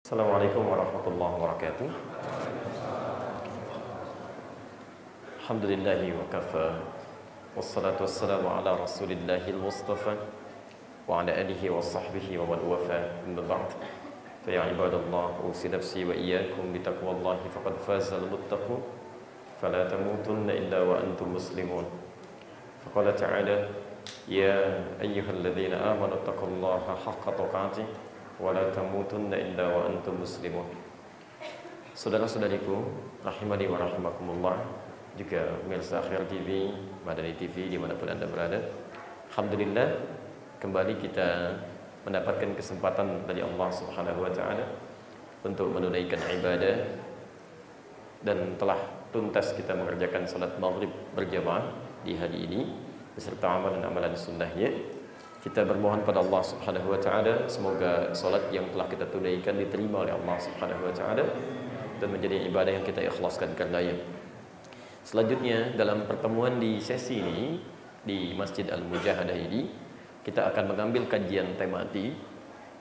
Assalamualaikum warahmatullahi wabarakatuh. Alhamdulillahi wa kafa. Wassalatu wassalamu ala rasulillahil mustafa wa ala alihi wa sahbihi wa man wafa. Amma ba'd. Fa ya ibadallah, usi nafsi wa iyyakum bi taqwallahi faqad fazal muttaqun. Fala tamutunna illa wa antum muslimun. Faqala ta'ala ya ayyuhalladzina amanu taqullaha haqqa tuqatih wala tamutunna illa wa antum muslimun. Saudara-saudariku rahimani wa rahimakumullah, juga pemirsa Akhir TV, Madani TV dimanapun Anda berada, alhamdulillah kembali kita mendapatkan kesempatan dari Allah Subhanahu wa ta'ala untuk menunaikan ibadah, dan telah tuntas kita mengerjakan salat maghrib berjamaah di hari ini beserta amalan-amalan sunnahnya. Kita bermohon pada Allah Subhanahu wa ta'ala semoga salat yang telah kita tunaikan diterima oleh Allah Subhanahu wa ta'ala dan menjadi ibadah yang kita ikhlaskan karenanya. Selanjutnya dalam pertemuan di sesi ini di Masjid Al-Mujahadah ini, kita akan mengambil kajian tematik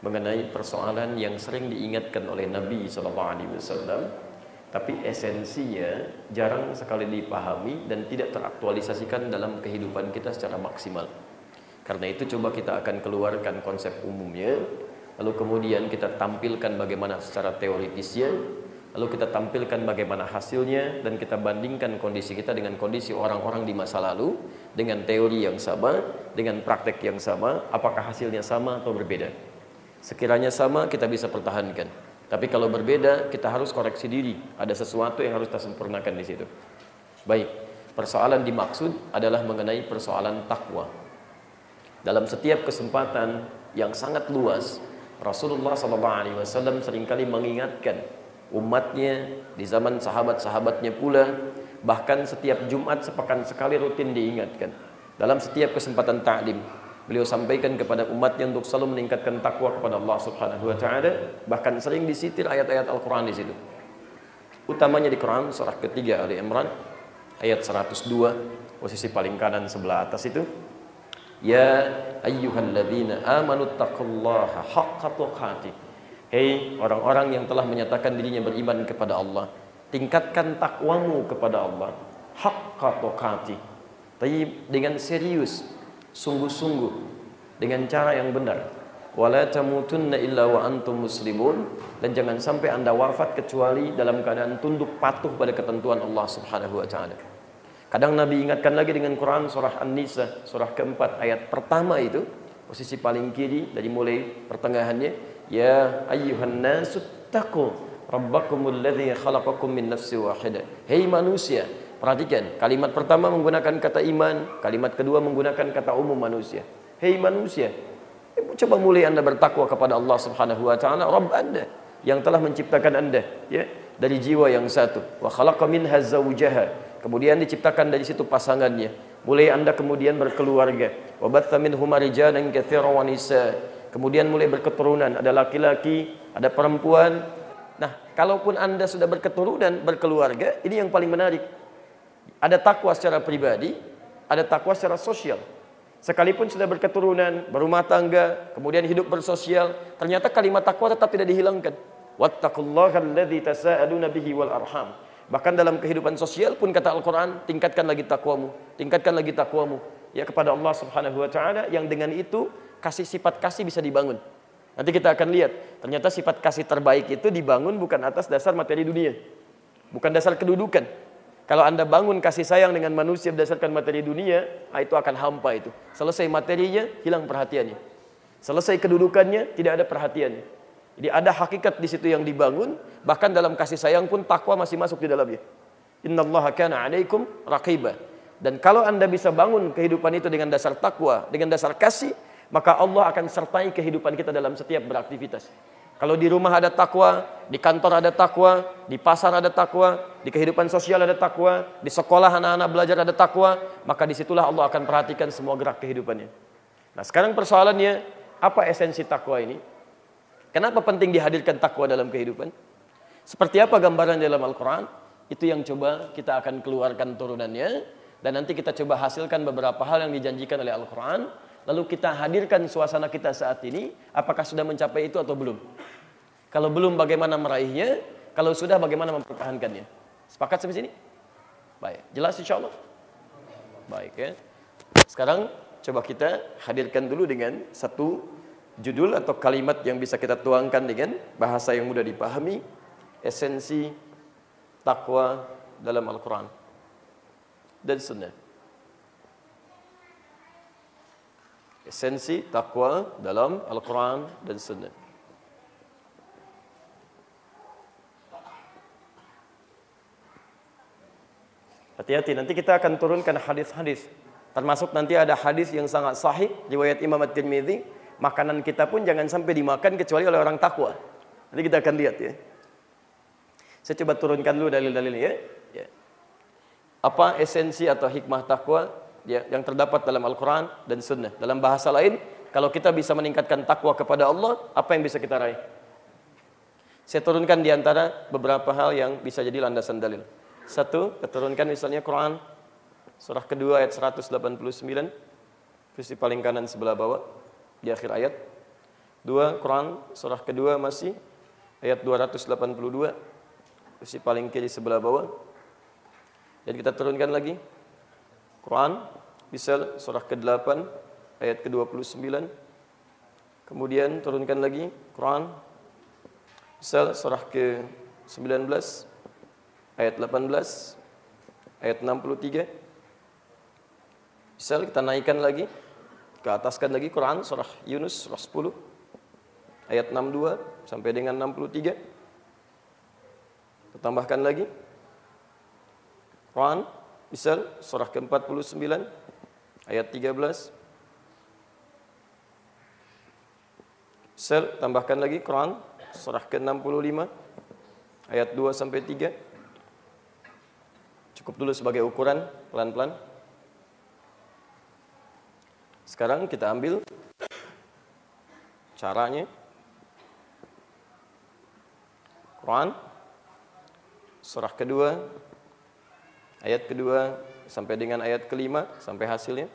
mengenai persoalan yang sering diingatkan oleh Nabi SAW, tapi esensinya jarang sekali dipahami dan tidak teraktualisasikan dalam kehidupan kita secara maksimal. Karena itu coba kita akan keluarkan konsep umumnya, lalu kemudian kita tampilkan bagaimana secara teoritisnya, lalu kita tampilkan bagaimana hasilnya, dan kita bandingkan kondisi kita dengan kondisi orang-orang di masa lalu, dengan teori yang sama, dengan praktek yang sama, apakah hasilnya sama atau berbeda. Sekiranya sama, kita bisa pertahankan. Tapi kalau berbeda, kita harus koreksi diri. Ada sesuatu yang harus kita sempurnakan di situ. Baik, persoalan dimaksud adalah mengenai persoalan takwa. Dalam setiap kesempatan yang sangat luas, Rasulullah SAW seringkali mengingatkan umatnya di zaman sahabat-sahabatnya pula, bahkan setiap Jumat sepekan sekali rutin diingatkan. Dalam setiap kesempatan ta'lim, beliau sampaikan kepada umatnya untuk selalu meningkatkan takwa kepada Allah Subhanahu wa ta'ala, bahkan sering disitir ayat-ayat Al-Quran di situ. Utamanya di Quran surah ketiga Ali Imran ayat 102, posisi paling kanan sebelah atas itu. Ya ayyuhalladzina amanu taqullaha haqqa tuqatih. Hei orang-orang yang telah menyatakan dirinya beriman kepada Allah, tingkatkan takwamu kepada Allah haqqa tuqatih. Tapi dengan serius, sungguh-sungguh, dengan cara yang benar. Wala tamutunna illa wa antum muslimun, dan jangan sampai Anda wafat kecuali dalam keadaan tunduk patuh pada ketentuan Allah Subhanahu wa ta'ala. Kadang Nabi ingatkan lagi dengan Quran surah An-Nisa surah keempat ayat pertama itu, posisi paling kiri dari mulai pertengahannya, ya ayyuhan nasu taqu rabbakumul ladzi khalaqakum min nafsin wahidah. Hei manusia, perhatikan kalimat pertama menggunakan kata iman, kalimat kedua menggunakan kata umum manusia. Hei manusia, coba mulai Anda bertakwa kepada Allah Subhanahu wa ta'ala, Rabb Anda yang telah menciptakan Anda ya dari jiwa yang satu. Wa khalaqa minha zawjaha, kemudian diciptakan dari situ pasangannya. Mulai Anda kemudian berkeluarga. Wa batha minhuma rijalan katsiran wa nisaa. Kemudian mulai berketurunan, ada laki-laki, ada perempuan. Nah, kalaupun Anda sudah berketurunan, berkeluarga, ini yang paling menarik. Ada takwa secara pribadi, ada takwa secara sosial. Sekalipun sudah berketurunan, berumah tangga, kemudian hidup bersosial, ternyata kalimat takwa tetap tidak dihilangkan. Wattaqullaha alladzi tasaaluna bihi wal arham. Bahkan dalam kehidupan sosial pun kata Al-Quran, tingkatkan lagi takwamu, tingkatkan lagi takwamu ya kepada Allah Subhanahu wa ta'ala, yang dengan itu sifat kasih bisa dibangun. Nanti kita akan lihat, ternyata sifat kasih terbaik itu dibangun bukan atas dasar materi dunia, bukan dasar kedudukan. Kalau Anda bangun kasih sayang dengan manusia berdasarkan materi dunia, itu akan hampa itu. Selesai materinya, hilang perhatiannya. Selesai kedudukannya, tidak ada perhatiannya. Jadi ada hakikat di situ yang dibangun, bahkan dalam kasih sayang pun takwa masih masuk di dalamnya. Innallaha kana 'alaikum raqiba. Dan kalau Anda bisa bangun kehidupan itu dengan dasar takwa, dengan dasar kasih, maka Allah akan sertai kehidupan kita dalam setiap beraktivitas. Kalau di rumah ada takwa, di kantor ada takwa, di pasar ada takwa, di kehidupan sosial ada takwa, di sekolah anak-anak belajar ada takwa, maka disitulah Allah akan perhatikan semua gerak kehidupannya. Nah, sekarang persoalannya, apa esensi takwa ini? Kenapa penting dihadirkan takwa dalam kehidupan? Seperti apa gambaran dalam Al-Quran? Itu yang coba kita akan keluarkan turunannya. Dan nanti kita coba hasilkan beberapa hal yang dijanjikan oleh Al-Quran. Lalu kita hadirkan suasana kita saat ini. Apakah sudah mencapai itu atau belum? Kalau belum, bagaimana meraihnya? Kalau sudah, bagaimana mempertahankannya? Sepakat sampai sini? Baik, jelas insyaallah? Baik ya. Sekarang coba kita hadirkan dulu dengan satu judul atau kalimat yang bisa kita tuangkan dengan bahasa yang mudah dipahami. Esensi takwa dalam Al-Quran dan Sunnah. Esensi takwa dalam Al-Quran dan Sunnah. Hati-hati, nanti kita akan turunkan hadis-hadis. Termasuk nanti ada hadis yang sangat sahih, riwayat Imam At-Tirmidzi, makanan kita pun jangan sampai dimakan kecuali oleh orang takwa. Nanti kita akan lihat ya. Saya coba turunkan dulu dalil-dalilnya ya. Apa esensi atau hikmah takwa ya, yang terdapat dalam Al-Quran dan Sunnah. Dalam bahasa lain, kalau kita bisa meningkatkan takwa kepada Allah, apa yang bisa kita raih? Saya turunkan di antara beberapa hal yang bisa jadi landasan dalil. Satu, kita turunkan misalnya Quran surah kedua ayat 189, versi paling kanan sebelah bawah di akhir ayat. Dua, Quran surah kedua masih ayat 282, versi paling kiri sebelah bawah. Dan kita turunkan lagi Quran misal surah ke-8 ayat ke-29. Kemudian turunkan lagi Quran misal surah ke-19 ayat 18, ayat 63. Misal kita naikkan lagi, ke ataskan lagi Quran surah Yunus surah 10 ayat 62 sampai dengan 63. Kita tambahkan lagi Quran misal surah ke-49 ayat 13. Misal tambahkan lagi Quran surah ke-65 ayat 2 sampai 3. Cukup dulu sebagai ukuran, pelan-pelan. Sekarang kita ambil caranya. Quran surah kedua ayat kedua sampai dengan ayat kelima sampai hasilnya.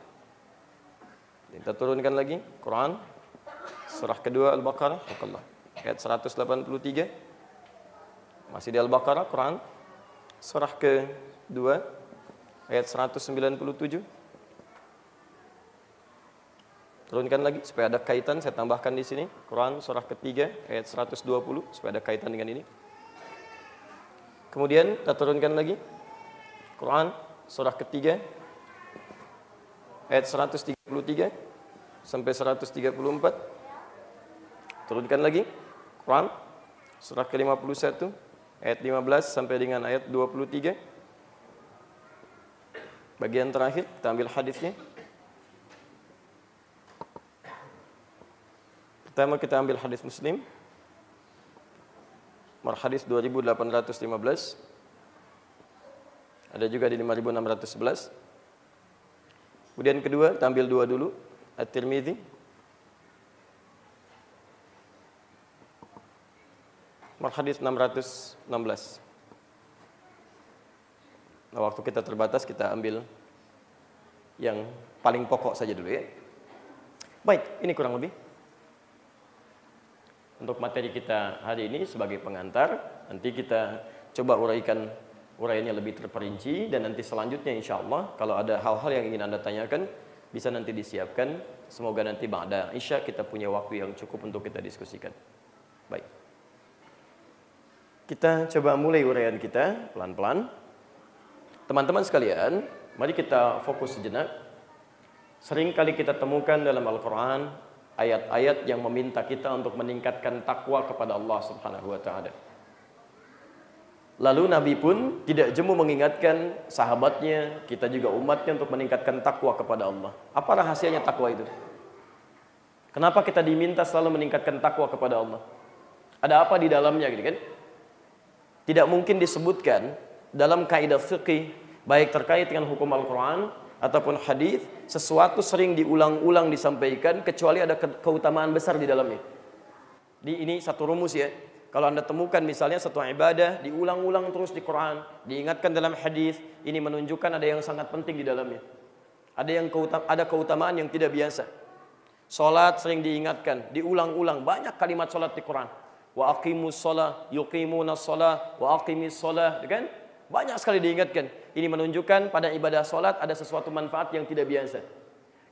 Kita turunkan lagi Quran surah kedua Al-Baqarah ayat 183. Masih di Al-Baqarah, Quran surah ke-2 ayat 197. Turunkan lagi supaya ada kaitan, saya tambahkan di sini Quran surah ketiga ayat 120 supaya ada kaitan dengan ini. Kemudian kita turunkan lagi Quran surah ketiga ayat 133 sampai 134. Turunkan lagi Quran surah ke-51 ayat 15 sampai dengan ayat 23. Bagian terakhir kita ambil hadisnya. Pertama kita ambil hadis Muslim. Nomor hadis 2815. Ada juga di 5611. Kemudian kedua kita ambil dua dulu, At-Tirmidzi. Nomor hadis 616. Nah, waktu kita terbatas, kita ambil yang paling pokok saja dulu ya. Baik, ini kurang lebih untuk materi kita hari ini sebagai pengantar. Nanti kita coba uraiannya lebih terperinci, dan nanti selanjutnya insya Allah kalau ada hal-hal yang ingin Anda tanyakan bisa nanti disiapkan. Semoga nanti ba'da Isya kita punya waktu yang cukup untuk kita diskusikan. Baik, kita coba mulai uraian kita pelan-pelan. Teman-teman sekalian, mari kita fokus sejenak. Sering kali kita temukan dalam Al-Quran ayat-ayat yang meminta kita untuk meningkatkan takwa kepada Allah Subhanahu wa ta'ala. Lalu Nabi pun tidak jemu mengingatkan sahabatnya, kita juga umatnya, untuk meningkatkan takwa kepada Allah. Apa rahasianya takwa itu? Kenapa kita diminta selalu meningkatkan takwa kepada Allah? Ada apa di dalamnya gitu kan? Tidak mungkin disebutkan dalam kaidah fikih, baik terkait dengan hukum Al-Quran ataupun hadis, sesuatu sering diulang-ulang disampaikan kecuali ada keutamaan besar di dalamnya. Ini satu rumus ya. Kalau Anda temukan misalnya satu ibadah diulang-ulang terus di Quran, diingatkan dalam hadis, ini menunjukkan ada yang sangat penting di dalamnya. Ada keutamaan yang tidak biasa. Salat sering diingatkan, diulang-ulang, banyak kalimat salat di Quran. Wa aqimus shalah, yuqimunas shalah, wa aqimis shalah, kan? Banyak sekali diingatkan. Ini menunjukkan pada ibadah salat ada sesuatu manfaat yang tidak biasa.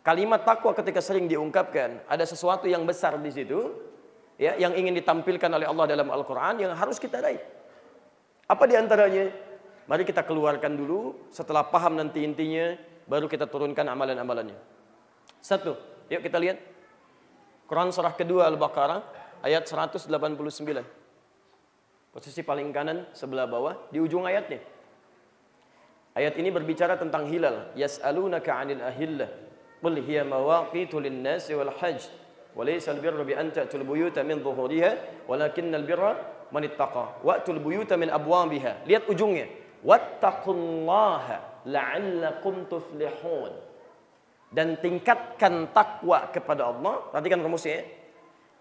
Kalimat takwa ketika sering diungkapkan, ada sesuatu yang besar di situ, ya, yang ingin ditampilkan oleh Allah dalam Al-Quran yang harus kita raih. Apa di antaranya? Mari kita keluarkan dulu, setelah paham nanti intinya, baru kita turunkan amalan-amalannya. Satu, yuk kita lihat. Quran surah kedua Al-Baqarah, ayat 189. Posisi paling kanan, sebelah bawah, di ujung ayatnya. Ayat ini berbicara tentang hilal. Yas'alunaka 'anil ahillah. Qul hiya mawaqitu lin-nasi wal hajj. Wa laysa al-birra bi an ta'tul buyuta min dhuhuriha, walakinnal birra man ittaqa. Wa'tul buyuta min abwabiha. Lihat ujungnya. Wattaqullaha la'allakum tuflihun. Dan tingkatkan takwa kepada Allah. Perhatikan rumusnya ya.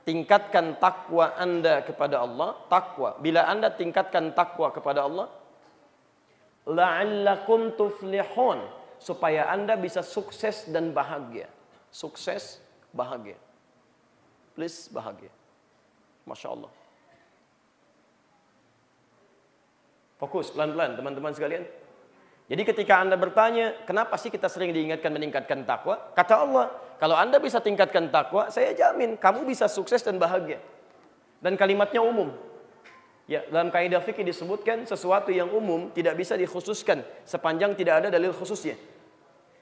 Tingkatkan takwa Anda kepada Allah. Takwa. Bila Anda tingkatkan takwa kepada Allah, la'allakum tuflihun, supaya Anda bisa sukses dan bahagia. Sukses, bahagia. Please, bahagia. Masya Allah. Fokus, pelan-pelan teman-teman sekalian. Jadi ketika Anda bertanya, kenapa sih kita sering diingatkan meningkatkan takwa? Kata Allah, kalau Anda bisa tingkatkan takwa, saya jamin kamu bisa sukses dan bahagia. Dan kalimatnya umum. Ya, dalam kaidah fikih disebutkan sesuatu yang umum tidak bisa dikhususkan sepanjang tidak ada dalil khususnya.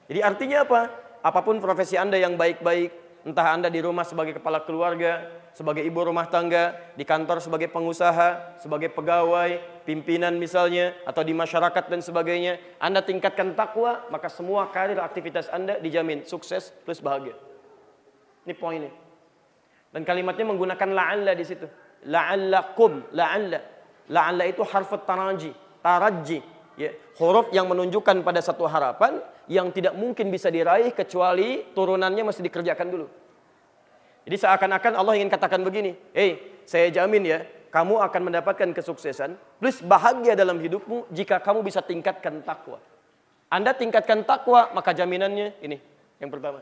Jadi artinya apa? Apapun profesi Anda yang baik-baik, entah Anda di rumah sebagai kepala keluarga, sebagai ibu rumah tangga, di kantor sebagai pengusaha, sebagai pegawai, pimpinan misalnya, atau di masyarakat dan sebagainya, Anda tingkatkan takwa, maka semua karir aktivitas Anda dijamin sukses plus bahagia. Ini poinnya. Dan kalimatnya menggunakan la'alla di situ. La'allakum, la'alla. La'alla itu harfut taraji. Ya, huruf yang menunjukkan pada satu harapan yang tidak mungkin bisa diraih kecuali turunannya mesti dikerjakan dulu. Jadi seakan-akan Allah ingin katakan begini, saya jamin ya, kamu akan mendapatkan kesuksesan plus bahagia dalam hidupmu jika kamu bisa tingkatkan takwa. Anda tingkatkan takwa, maka jaminannya ini yang pertama.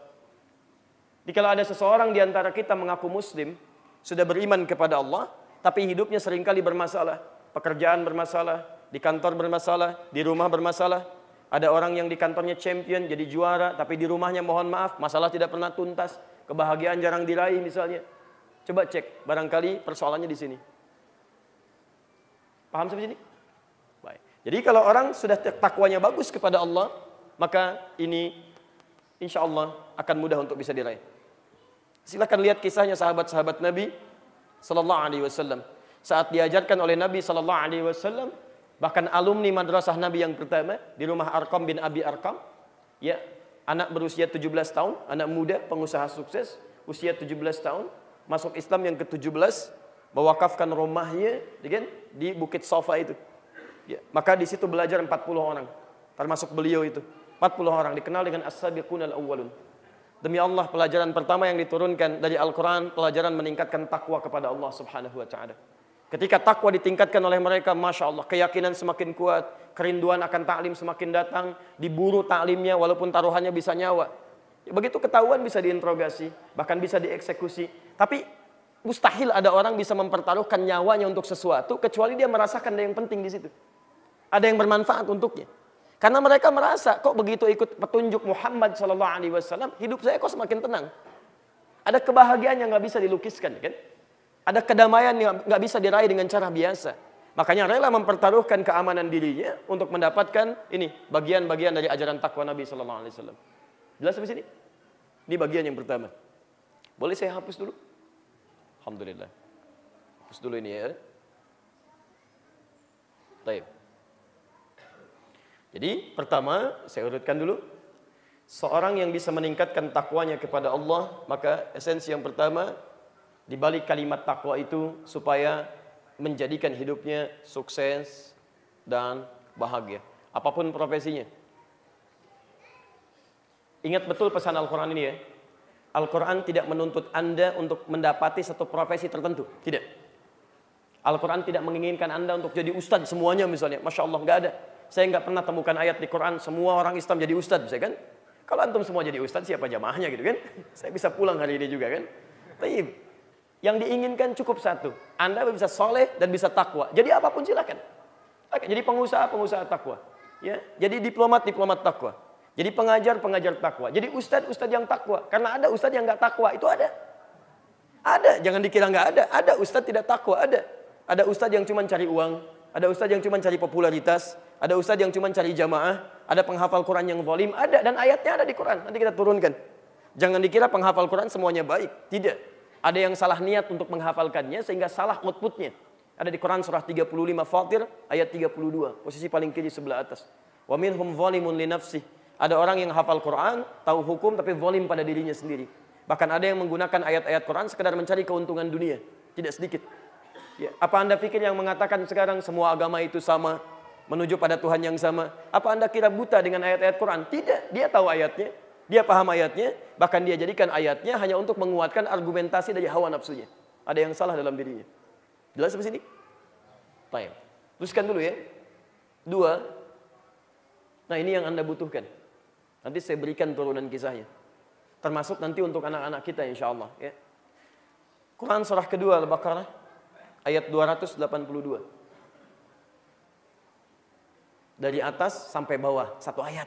Jadi kalau ada seseorang di antara kita mengaku muslim, sudah beriman kepada Allah, tapi hidupnya seringkali bermasalah. Pekerjaan bermasalah, di kantor bermasalah, di rumah bermasalah. Ada orang yang di kantornya champion, jadi juara, tapi di rumahnya mohon maaf, masalah tidak pernah tuntas. Kebahagiaan jarang diraih misalnya. Coba cek, barangkali persoalannya di sini. Paham sampai sini? Baik. Jadi kalau orang sudah takwanya bagus kepada Allah, maka ini insya Allah akan mudah untuk bisa diraih. Silakan lihat kisahnya sahabat-sahabat Nabi Sallallahu Alaihi Wasallam. Saat diajarkan oleh Nabi Sallallahu Alaihi Wasallam, bahkan alumni madrasah Nabi yang pertama di rumah Arqam bin Abi Arqam, ya, anak berusia 17 tahun, anak muda, pengusaha sukses, usia 17 tahun, masuk Islam yang ke-17, mewakafkan rumahnya di Bukit Sofa itu. Ya, maka di situ belajar 40 orang, termasuk beliau itu. 40 orang dikenal dengan as-sabiqunal awwalun. Demi Allah, pelajaran pertama yang diturunkan dari Al-Quran, pelajaran meningkatkan takwa kepada Allah Subhanahu wa Ta'ala. Ketika takwa ditingkatkan oleh mereka, Masya Allah, keyakinan semakin kuat, kerinduan akan taklim semakin datang, diburu taklimnya walaupun taruhannya bisa nyawa. Ya, begitu ketahuan bisa diinterogasi, bahkan bisa dieksekusi. Tapi mustahil ada orang bisa mempertaruhkan nyawanya untuk sesuatu, kecuali dia merasakan ada yang penting di situ. Ada yang bermanfaat untuknya. Karena mereka merasa, kok begitu ikut petunjuk Muhammad SAW, hidup saya kok semakin tenang. Ada kebahagiaan yang nggak bisa dilukiskan, kan? Ada kedamaian yang nggak bisa diraih dengan cara biasa. Makanya rela mempertaruhkan keamanan dirinya untuk mendapatkan ini bagian-bagian dari ajaran takwa Nabi SAW. Jelas sampai sini? Ini bagian yang pertama. Boleh saya hapus dulu? Alhamdulillah. Hapus dulu ini ya. Baik. Jadi pertama, saya urutkan dulu. Seorang yang bisa meningkatkan takwanya kepada Allah, maka esensi yang pertama, di balik kalimat takwa itu, supaya menjadikan hidupnya sukses dan bahagia. Apapun profesinya. Ingat betul pesan Al-Quran ini ya. Al-Quran tidak menuntut Anda untuk mendapati satu profesi tertentu. Tidak. Al-Quran tidak menginginkan Anda untuk jadi ustadz semuanya misalnya. Masya Allah, nggak ada. Saya nggak pernah temukan ayat di Quran semua orang Islam jadi ustadz, bisa kan? Kalau antum semua jadi ustadz, siapa jamaahnya gitu kan? Saya bisa pulang hari ini juga kan? Taib. Yang diinginkan cukup satu. Anda bisa soleh dan bisa takwa. Jadi apapun silakan. Jadi pengusaha takwa. Ya, jadi diplomat takwa. Jadi pengajar takwa. Jadi ustadz yang takwa. Karena ada ustadz yang nggak takwa, itu ada. Ada, jangan dikira nggak ada. Ada ustadz tidak takwa, ada. Ada ustadz yang cuma cari uang. Ada ustadz yang cuma cari popularitas. Ada ustadz yang cuma cari jamaah. Ada penghafal Quran yang zalim. Ada, dan ayatnya ada di Quran. Nanti kita turunkan. Jangan dikira penghafal Quran semuanya baik. Tidak. Ada yang salah niat untuk menghafalkannya sehingga salah outputnya. Ada di Quran surah 35 Fatir ayat 32. Posisi paling kiri sebelah atas. Wa minhum zalimun li nafsih. Ada orang yang hafal Quran, tahu hukum tapi zalim pada dirinya sendiri. Bahkan ada yang menggunakan ayat-ayat Quran sekedar mencari keuntungan dunia. Tidak sedikit. Ya, apa Anda pikir yang mengatakan sekarang semua agama itu sama, menuju pada Tuhan yang sama? Apa Anda kira buta dengan ayat-ayat Quran? Tidak, dia tahu ayatnya. Dia paham ayatnya, bahkan dia jadikan ayatnya hanya untuk menguatkan argumentasi dari hawa nafsunya. Ada yang salah dalam dirinya. Jelas sampai sini? Baik. Teruskan dulu ya. 2. Nah, ini yang Anda butuhkan. Nanti saya berikan turunan kisahnya. Termasuk nanti untuk anak-anak kita insya Allah. Ya. Quran surah kedua Al-Baqarah ayat 282. Dari atas sampai bawah, satu ayat.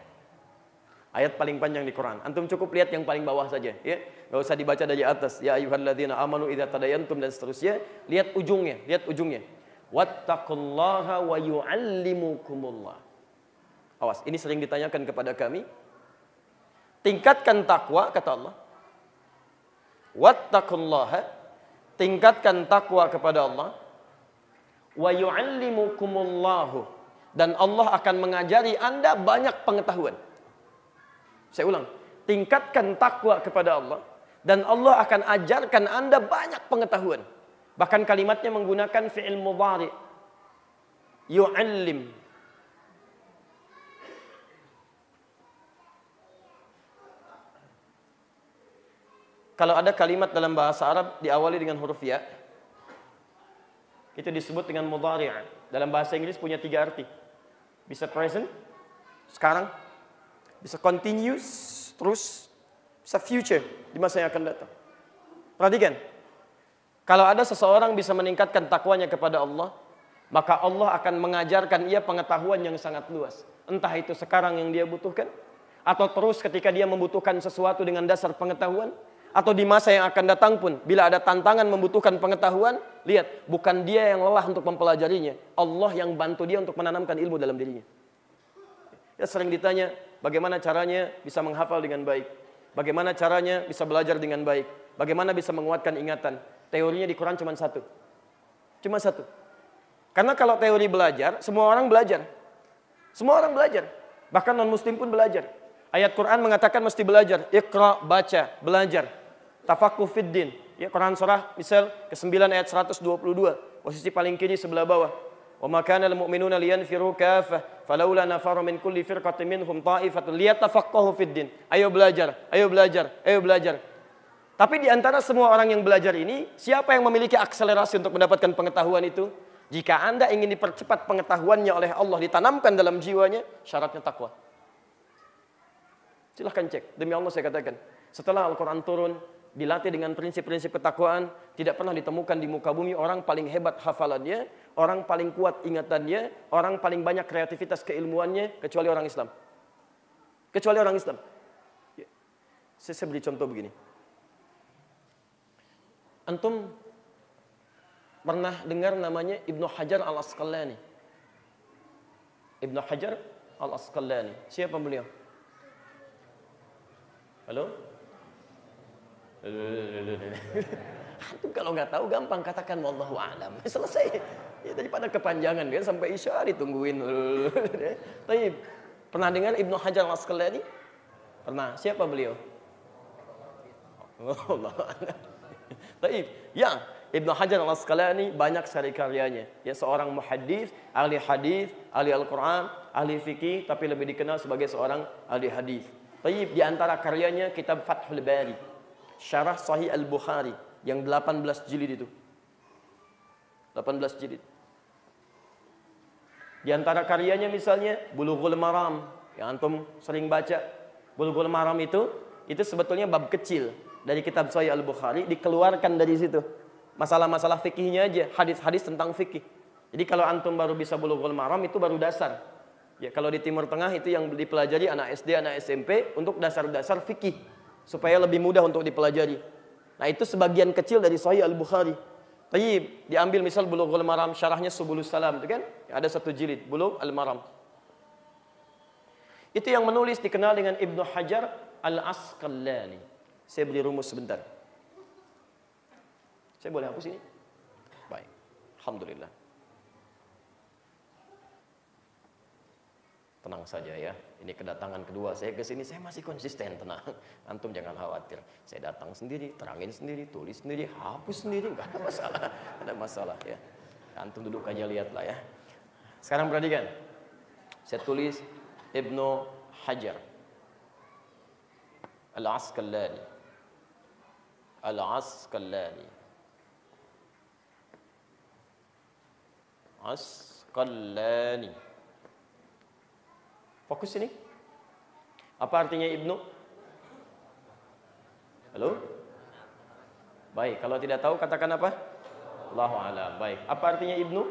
Ayat paling panjang di Quran. Antum cukup lihat yang paling bawah saja, ya. Enggak usah dibaca dari atas. Ya ayyuhalladzina amanu idza tadayantum dan seterusnya. Lihat ujungnya. Wattaqullaha wa yu'allimukumullah. Awas, ini sering ditanyakan kepada kami. Tingkatkan takwa kata Allah. Wattaqullaha, tingkatkan takwa kepada Allah. Wa yu'allimukumullahu, dan Allah akan mengajari Anda banyak pengetahuan. Saya ulang, tingkatkan takwa kepada Allah dan Allah akan ajarkan Anda banyak pengetahuan. Bahkan kalimatnya menggunakan fi'il mudhari. Yu'allim. Kalau ada kalimat dalam bahasa Arab diawali dengan huruf ya, itu disebut dengan mudhari'. Dalam bahasa Inggris punya 3 arti. Bisa present, sekarang, bisa continuous, terus bisa future, di masa yang akan datang. Perhatikan, kalau ada seseorang bisa meningkatkan takwanya kepada Allah, maka Allah akan mengajarkan ia pengetahuan yang sangat luas. Entah itu sekarang yang dia butuhkan, atau terus ketika dia membutuhkan sesuatu dengan dasar pengetahuan, atau di masa yang akan datang pun, bila ada tantangan membutuhkan pengetahuan, lihat, bukan dia yang lelah untuk mempelajarinya, Allah yang bantu dia untuk menanamkan ilmu dalam dirinya. Ya, sering ditanya, bagaimana caranya bisa menghafal dengan baik? Bagaimana caranya bisa belajar dengan baik? Bagaimana bisa menguatkan ingatan? Teorinya di Quran cuma satu. Cuma satu. Karena kalau teori belajar, semua orang belajar. Semua orang belajar. Bahkan non-muslim pun belajar. Ayat Quran mengatakan mesti belajar. Iqra, baca, belajar. Tafaqquh fid din. Ya, Quran surah misal ke-9 ayat 122. Posisi paling kiri sebelah bawah. Wa ma kana lil mu'minuna liyanfiru kaffah falawla nafara min kulli firqatin minhum ta'ifatun liyatafaqahu fid din. Ayo belajar, ayo belajar, ayo belajar. Tapi di antara semua orang yang belajar ini, siapa yang memiliki akselerasi untuk mendapatkan pengetahuan itu? Jika Anda ingin dipercepat pengetahuannya oleh Allah, ditanamkan dalam jiwanya, syaratnya takwa. Silahkan cek, demi Allah saya katakan. Setelah Al-Quran turun, dilatih dengan prinsip-prinsip ketakwaan, tidak pernah ditemukan di muka bumi orang paling hebat hafalannya, orang paling kuat ingatannya, orang paling banyak kreativitas keilmuannya, kecuali orang Islam. Kecuali orang Islam. Saya beri contoh begini. Antum pernah dengar namanya Ibnu Hajar Al-Asqalani? Ibnu Hajar Al-Asqalani. Siapa beliau? Halo? Antum kalau nggak tahu gampang katakan wallahu a'lam. Selesai. Ya, daripada kepanjangan kan sampai isya ditungguin. Tapi pernah dengar Ibnu Hajar Al-Asqalani? Pernah. Siapa beliau? Wallahu a'lam. Tapi ya, Ibnu Hajar Al-Asqalani banyak sekali karyanya. Ya, seorang muhaddits, ahli hadis, ahli Al-Qur'an, ahli fikih, tapi lebih dikenal sebagai seorang ahli hadis. Tapi di antara karyanya kitab Fathul Bari, Syarah Sahih Al-Bukhari yang 18 jilid itu. 18 jilid. Di antara karyanya misalnya Bulughul Maram yang antum sering baca. Bulughul Maram itu sebetulnya bab kecil dari kitab Sahih Al-Bukhari dikeluarkan dari situ. masalah-masalah fikihnya aja, hadis-hadis tentang fikih. Jadi kalau antum baru bisa Bulughul Maram itu baru dasar. Ya, kalau di Timur Tengah itu yang dipelajari anak SD, anak SMP untuk dasar-dasar fikih supaya lebih mudah untuk dipelajari. Nah, itu sebagian kecil dari Sahih Al-Bukhari. Tapi diambil misal Bulughul Maram syarahnya Subulus Salam itu kan? Ada satu jilid Bulugh Al-Maram. Itu yang menulis dikenal dengan Ibnu Hajar Al-Asqalani. Saya beri rumus sebentar. Saya boleh hapus ini? Baik. Alhamdulillah. Tenang saja ya. Ini kedatangan kedua saya ke sini, saya masih konsisten, tenang. Antum jangan khawatir. Saya datang sendiri, terangin sendiri, tulis sendiri, hapus sendiri, enggak ada masalah. Ada masalah ya. Antum duduk aja lihatlah ya. Sekarang perhatikan. Saya tulis Ibnu Hajar Al-Asqalani. Al-Asqalani. Asqalani. Fokus sini. Apa artinya Ibnu? Halo? Baik, kalau tidak tahu katakan apa? Allahu a'lam. Baik, apa artinya Ibnu?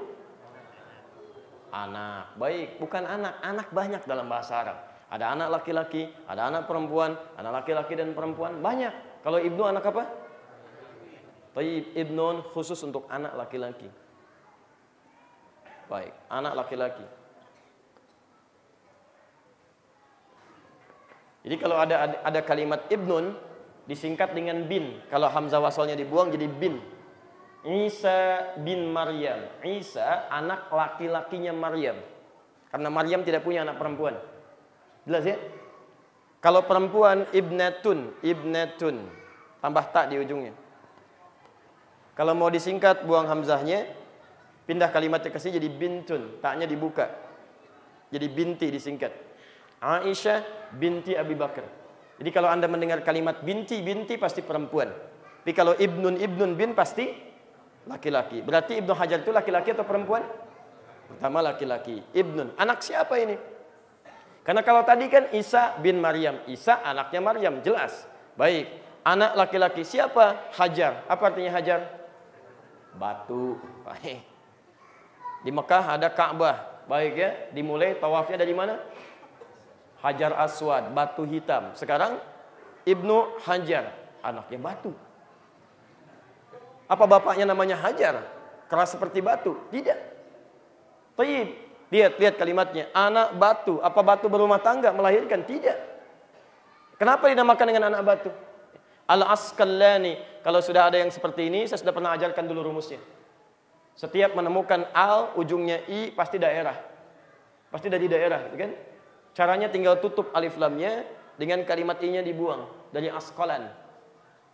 Anak. Baik, bukan anak. Anak banyak dalam bahasa Arab. Ada anak laki-laki, ada anak perempuan, anak laki-laki dan perempuan banyak. Kalau Ibnu anak apa? Tayyib, Ibnun khusus untuk anak laki-laki. Baik, anak laki-laki. Jadi kalau ada kalimat ibnun disingkat dengan bin. Kalau hamzah wasalnya dibuang jadi bin. Isa bin Maryam. Isa anak laki-lakinya Maryam. Karena Maryam tidak punya anak perempuan. Jelas ya? Kalau perempuan ibnatun, ibnatun. Tambah tak di ujungnya. Kalau mau disingkat buang hamzahnya, pindah kalimatnya ke sini jadi bintun, taknya dibuka. Jadi binti disingkat. Aisyah binti Abi Bakar. Jadi kalau Anda mendengar kalimat binti, binti pasti perempuan. Tapi kalau ibnun, ibnun bin pasti laki-laki. Berarti Ibnu Hajar itu laki-laki atau perempuan? Pertama laki-laki. Ibnun. Anak siapa ini? Karena kalau tadi kan Isa bin Maryam. Isa anaknya Maryam, jelas. Baik. Anak laki-laki siapa? Hajar. Apa artinya Hajar? Batu. Baik. Di Mekah ada Ka'bah. Baik ya. Dimulai tawafnya dari mana? Hajar Aswad, batu hitam. Sekarang Ibnu Hajar, anaknya batu. Apa bapaknya namanya Hajar? Keras seperti batu? Tidak. Taib. Lihat kalimatnya. Anak batu. Apa batu berumah tangga melahirkan? Tidak. Kenapa dinamakan dengan anak batu? Al-Asqalani. Kalau sudah ada yang seperti ini, saya sudah pernah ajarkan dulu rumusnya. Setiap menemukan al, ujungnya i, pasti daerah. Pasti dari daerah, kan? Caranya tinggal tutup alif lamnya dengan kalimat i-nya dibuang dari Asqalan.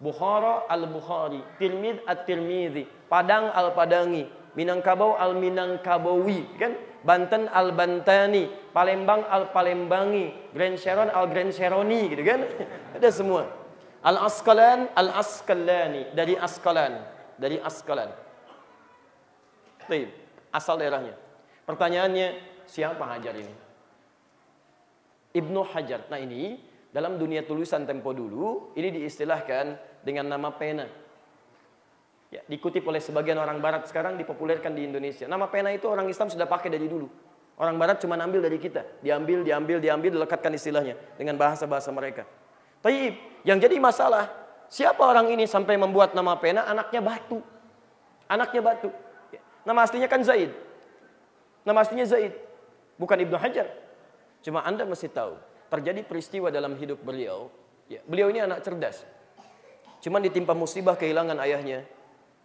Bukhara al-Bukhari, Tirmidz at-Tirmidzi, Padang al-Padangi, Minangkabau al-Minangkabawi, kan? Banten al-Bantani, Palembang al-Palembangi, Grand Sharon al-Grand Sharoni, gitu kan? Ada semua. Al-Asqalan, Al-Asqalani, dari Asqalan, dari Asqalan. Baik, asal daerahnya. Pertanyaannya, siapa Hajar ini? Ibnu Hajar. Nah ini dalam dunia tulisan tempo dulu ini diistilahkan dengan nama pena. Ya, dikutip oleh sebagian orang Barat sekarang dipopulerkan di Indonesia. Nama pena itu orang Islam sudah pakai dari dulu. Orang Barat cuma ambil dari kita, diambil, dilekatkan istilahnya dengan bahasa-bahasa mereka. Tapi yang jadi masalah, siapa orang ini sampai membuat nama pena anaknya batu? Anaknya batu. Ya, nama aslinya kan Zaid. Nama aslinya Zaid, bukan Ibnu Hajar. Cuma Anda mesti tahu, terjadi peristiwa dalam hidup beliau. Ya, beliau ini anak cerdas. Cuma ditimpa musibah kehilangan ayahnya,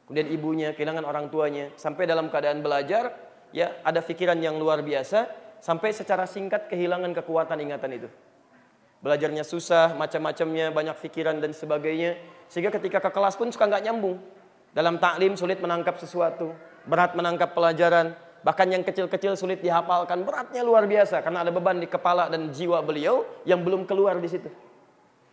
kemudian ibunya, kehilangan orang tuanya. Sampai dalam keadaan belajar, ya ada pikiran yang luar biasa. Sampai secara singkat kehilangan kekuatan ingatan itu. Belajarnya susah, macam-macamnya, banyak pikiran dan sebagainya. Sehingga ketika ke kelas pun suka nggak nyambung. Dalam taklim sulit menangkap sesuatu, berat menangkap pelajaran. Bahkan yang kecil-kecil sulit dihafalkan, beratnya luar biasa karena ada beban di kepala dan jiwa beliau yang belum keluar di situ.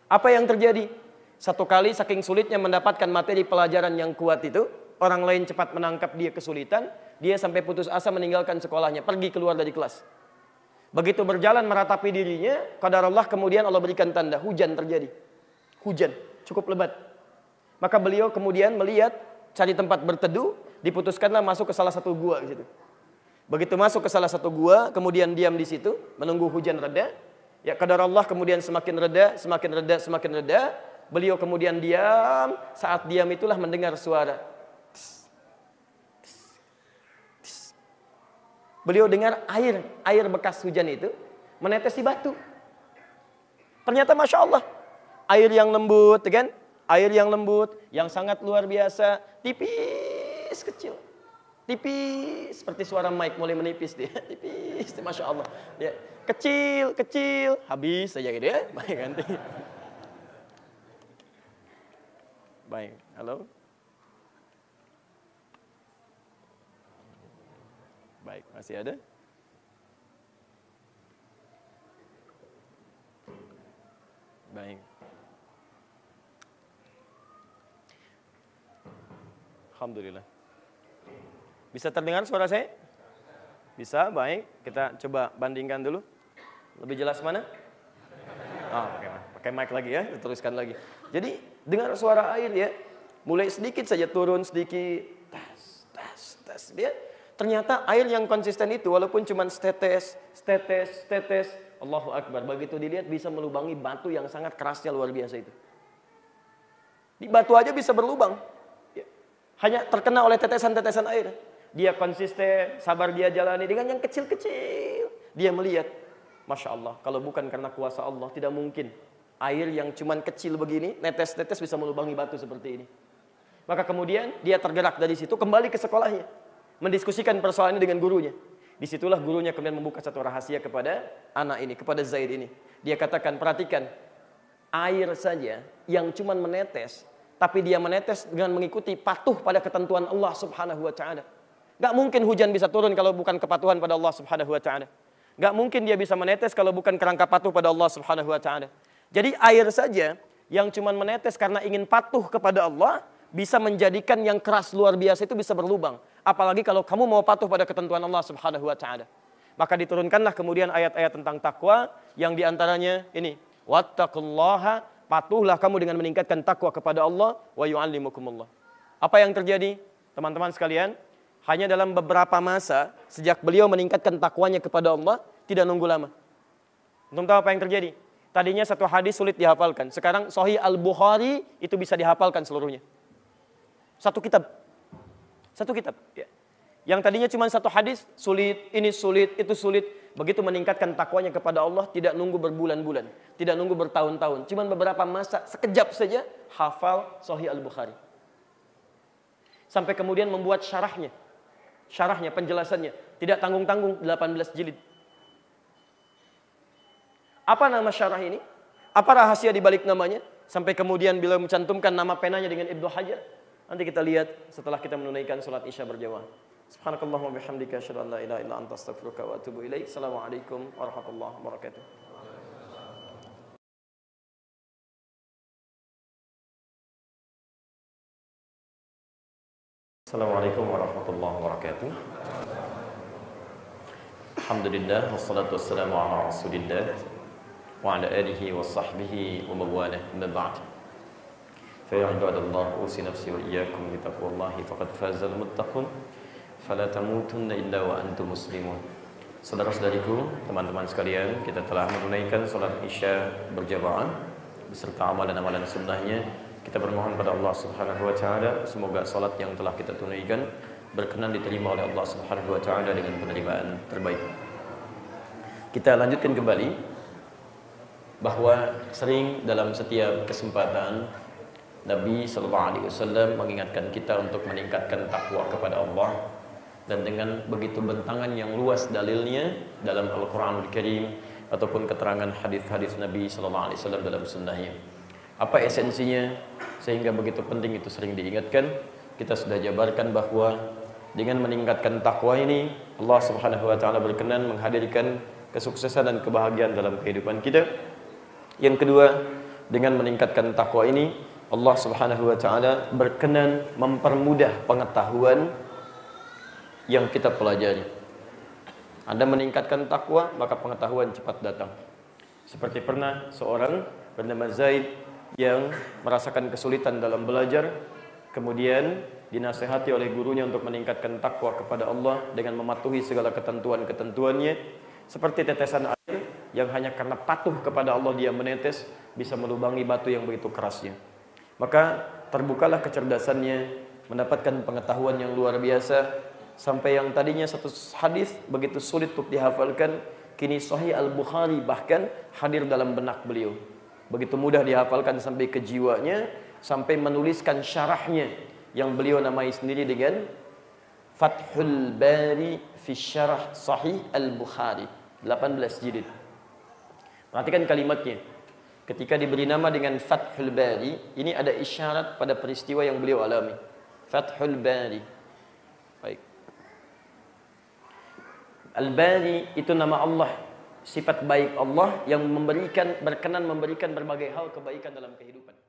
Apa yang terjadi? Satu kali saking sulitnya mendapatkan materi pelajaran yang kuat itu, orang lain cepat menangkap dia kesulitan, dia sampai putus asa meninggalkan sekolahnya, pergi keluar dari kelas. Begitu berjalan meratapi dirinya, qadarullah kemudian Allah berikan tanda, hujan terjadi. Hujan, cukup lebat. Maka beliau kemudian melihat cari tempat berteduh, diputuskanlah masuk ke salah satu gua gitu. Begitu masuk ke salah satu gua, kemudian diam di situ, menunggu hujan reda. Ya qadar Allah kemudian semakin reda, semakin reda, semakin reda. Beliau kemudian diam, saat diam itulah mendengar suara. Beliau dengar air bekas hujan itu menetes di batu. Ternyata Masya Allah, air yang lembut, kan? Air yang lembut, yang sangat luar biasa, tipis, kecil. Tipis, seperti suara mic mulai menipis dia. Tipis, Masya Allah. Ya, kecil, kecil, habis saja gitu ya. Baik, ganti. Baik, halo. Baik, masih ada? Baik. Alhamdulillah. Bisa terdengar suara saya? Bisa, baik. Kita coba bandingkan dulu. Lebih jelas mana? Oh, pakai mic lagi ya, teruskan lagi. Jadi, dengar suara air ya. Mulai sedikit saja turun, sedikit. Tas. Dia ternyata air yang konsisten itu walaupun cuma setetes. Allahu Akbar. Begitu dilihat bisa melubangi batu yang sangat kerasnya luar biasa itu. Di batu aja bisa berlubang. Ya. Hanya terkena oleh tetesan-tetesan air. Dia konsisten, sabar dia jalani dengan yang kecil-kecil. Dia melihat, Masya Allah, kalau bukan karena kuasa Allah, tidak mungkin air yang cuman kecil begini, netes-netes bisa melubangi batu seperti ini. Maka kemudian dia tergerak dari situ, kembali ke sekolahnya. Mendiskusikan persoalan ini dengan gurunya. Disitulah gurunya kemudian membuka satu rahasia kepada anak ini, kepada Zaid ini. Dia katakan, perhatikan, air saja yang cuman menetes, tapi dia menetes dengan mengikuti patuh pada ketentuan Allah Subhanahu wa Ta'ala. Gak mungkin hujan bisa turun kalau bukan kepatuhan pada Allah Subhanahu wa Ta'ala. Gak mungkin dia bisa menetes kalau bukan kerangka patuh pada Allah Subhanahu wa Ta'ala. Jadi air saja yang cuman menetes karena ingin patuh kepada Allah bisa menjadikan yang keras luar biasa itu bisa berlubang. Apalagi kalau kamu mau patuh pada ketentuan Allah Subhanahu wa Ta'ala. Maka diturunkanlah kemudian ayat-ayat tentang takwa yang diantaranya ini, wattaqullaha, patuhlah kamu dengan meningkatkan takwa kepada Allah, wa yu'allimukumullah. Apa yang terjadi? Teman-teman sekalian, hanya dalam beberapa masa sejak beliau meningkatkan takwanya kepada Allah, tidak nunggu lama. Untuk tahu apa yang terjadi? Tadinya satu hadis sulit dihafalkan. Sekarang Sahih Al-Bukhari itu bisa dihafalkan seluruhnya. Satu kitab. Ya. Yang tadinya cuma satu hadis, sulit, ini sulit, itu sulit. Begitu meningkatkan takwanya kepada Allah, tidak nunggu berbulan-bulan, tidak nunggu bertahun-tahun. Cuma beberapa masa, sekejap saja, hafal Sahih Al-Bukhari. Sampai kemudian membuat syarahnya, penjelasannya. Tidak tanggung-tanggung, 18 jilid. Apa nama syarah ini? Apa rahasia di balik namanya? Sampai kemudian beliau mencantumkan nama penanya dengan Ibnu Hajar. Nanti kita lihat setelah kita menunaikan salat Isya berjamaah. Subhanakallahumma bihamdika asyhadu an la ilaha illa anta astaghfiruka wa atubu ilaik. Assalamualaikum warahmatullahi wabarakatuh. Assalamualaikum warahmatullahi wabarakatuh. Alhamdulillah wassalatu wassalamu ala Rasulillah wa ala alihi wa sahbihi wa mawalah. Amma ba'd. Fa ya ibadallah, usi nafsi wa iyyakum bi taqwallahi faqad fazal muttaqun. Fala tamutunna illa wa antum muslimun. Saudara-saudariku, teman-teman sekalian, kita telah menunaikan salat Isya berjamaah beserta amalan-amalan sunnahnya. Kita bermohon pada Allah Subhanahu wa Ta'ala, semoga salat yang telah kita tunaikan berkenan diterima oleh Allah Subhanahu wa Ta'ala dengan penerimaan terbaik. Kita lanjutkan kembali bahwa sering dalam setiap kesempatan Nabi sallallahu alaihi wasallam mengingatkan kita untuk meningkatkan takwa kepada Allah, dan dengan begitu bentangan yang luas dalilnya dalam Al-Qur'anul Karim ataupun keterangan hadis-hadis Nabi sallallahu alaihi wasallam dalam sunnahnya. Apa esensinya sehingga begitu penting itu sering diingatkan? Kita sudah jabarkan bahwa dengan meningkatkan takwa ini Allah Subhanahu wa Ta'ala berkenan menghadirkan kesuksesan dan kebahagiaan dalam kehidupan kita. Yang kedua, dengan meningkatkan takwa ini Allah Subhanahu wa Ta'ala berkenan mempermudah pengetahuan yang kita pelajari. Anda meningkatkan takwa, maka pengetahuan cepat datang. Seperti pernah seorang bernama Zaid yang merasakan kesulitan dalam belajar, Kemudian dinasehati oleh gurunya untuk meningkatkan takwa kepada Allah dengan mematuhi segala ketentuan-ketentuannya, seperti tetesan air yang hanya karena patuh kepada Allah dia menetes, bisa melubangi batu yang begitu kerasnya. Maka terbukalah kecerdasannya, mendapatkan pengetahuan yang luar biasa, sampai yang tadinya satu hadis begitu sulit untuk dihafalkan, kini Sahih Al-Bukhari bahkan hadir dalam benak beliau. Begitu mudah dihafalkan sampai ke jiwanya, sampai menuliskan syarahnya yang beliau namai sendiri dengan Fathul Bari fi Syarah Sahih Al-Bukhari, 18 jilid. Perhatikan kalimatnya. Ketika diberi nama dengan Fathul Bari, ini ada isyarat pada peristiwa yang beliau alami. Fathul Bari. Baik. Al-Bari itu nama Allah, sifat baik Allah yang berkenan memberikan berbagai hal kebaikan dalam kehidupan.